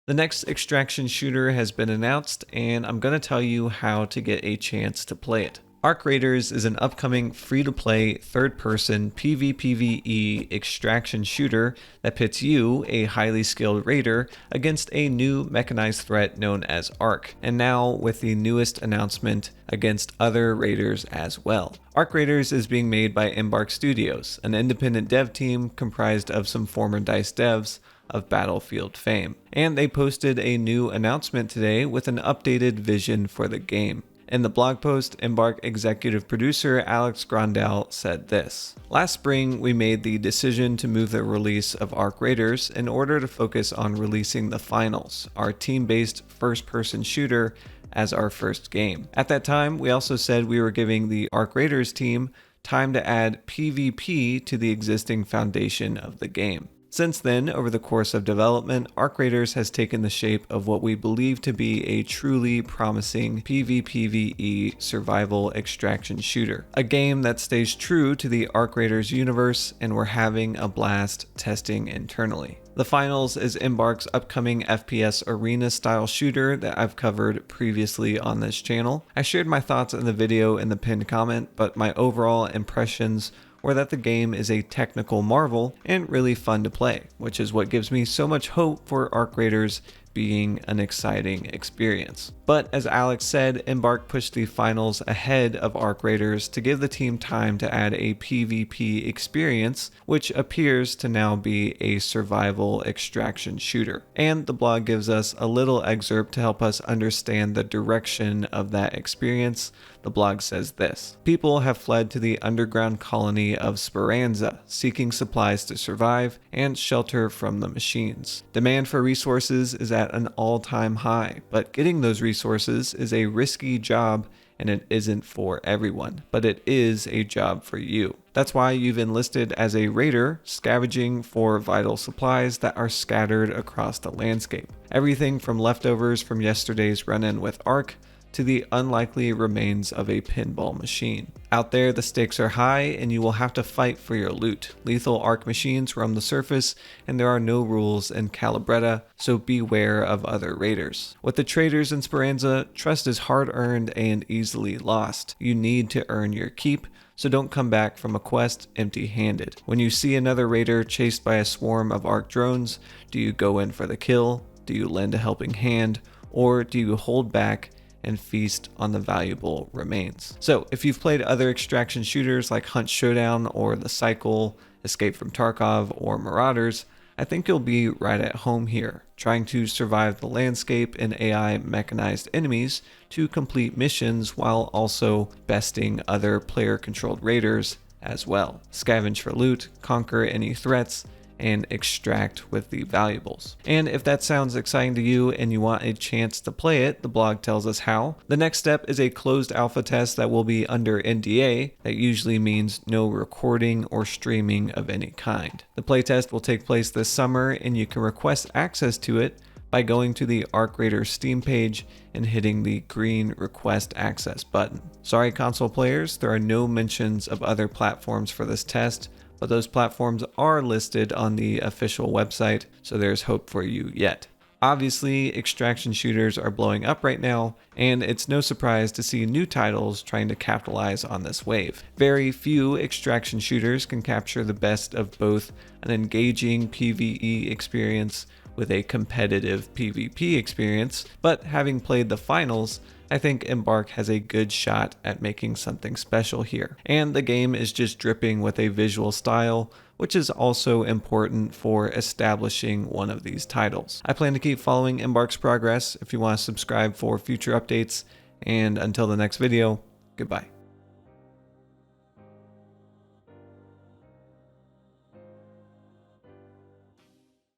The next extraction shooter has been announced, and I'm going to tell you how to get a chance to play it. Arc Raiders is an upcoming free-to-play third-person PvPvE extraction shooter that pits you, a highly skilled raider, against a new mechanized threat known as Arc, and now with the newest announcement against other raiders as well. Arc Raiders is being made by Embark Studios, an independent dev team comprised of some former DICE devs of Battlefield fame, and they posted a new announcement today with an updated vision for the game. In the blog post, Embark executive producer Alex Grandal said this: "Last spring, we made the decision to move the release of Arc Raiders in order to focus on releasing the finals, our team-based first-person shooter, as our first game. At that time, we also said we were giving the Arc Raiders team time to add PvP to the existing foundation of the game. Since then, over the course of development, Arc Raiders has taken the shape of what we believe to be a truly promising PvPvE survival extraction shooter, a game that stays true to the Arc Raiders universe, and we're having a blast testing internally. The Finals is Embark's upcoming FPS arena-style shooter that I've covered previously on this channel. I shared my thoughts in the video in the pinned comment, but my overall impressions were that the game is a technical marvel and really fun to play, which is what gives me so much hope for Arc Raiders being an exciting experience. But as Alex said, Embark pushed the finals ahead of Arc Raiders to give the team time to add a PvP experience, which appears to now be a survival extraction shooter. And the blog gives us a little excerpt to help us understand the direction of that experience. The blog says this: "People have fled to the underground colony of Speranza, seeking supplies to survive and shelter from the machines. Demand for resources is at an all-time high, but getting those resources is a risky job, and it isn't for everyone, but it is a job for you. That's why you've enlisted as a raider, scavenging for vital supplies that are scattered across the landscape. Everything from leftovers from yesterday's run-in with Arc to the unlikely remains of a pinball machine. Out there, the stakes are high, and you will have to fight for your loot. Lethal Arc machines roam the surface, and there are no rules in Calabretta, so beware of other raiders. With the traders in Speranza, trust is hard-earned and easily lost. You need to earn your keep, so don't come back from a quest empty-handed. When you see another raider chased by a swarm of Arc drones, do you go in for the kill? Do you lend a helping hand? Or do you hold back and feast on the valuable remains?" So if you've played other extraction shooters like Hunt Showdown or The Cycle, Escape from Tarkov, or Marauders, I think you'll be right at home here, trying to survive the landscape and AI mechanized enemies to complete missions while also besting other player-controlled raiders as well. Scavenge for loot, conquer any threats, and extract with the valuables. And if that sounds exciting to you and you want a chance to play it, the blog tells us how. The next step is a closed alpha test that will be under NDA. That usually means no recording or streaming of any kind. The playtest will take place this summer, and you can request access to it by going to the Arc Raiders Steam page and hitting the green request access button. Sorry console players, there are no mentions of other platforms for this test, but those platforms are listed on the official website, so there's hope for you yet. Obviously, extraction shooters are blowing up right now, and it's no surprise to see new titles trying to capitalize on this wave. Very few extraction shooters can capture the best of both an engaging PvE experience with a competitive PvP experience, but having played the finals, I think Embark has a good shot at making something special here. And the game is just dripping with a visual style, which is also important for establishing one of these titles. I plan to keep following Embark's progress. If you want to subscribe for future updates, and until the next video, goodbye.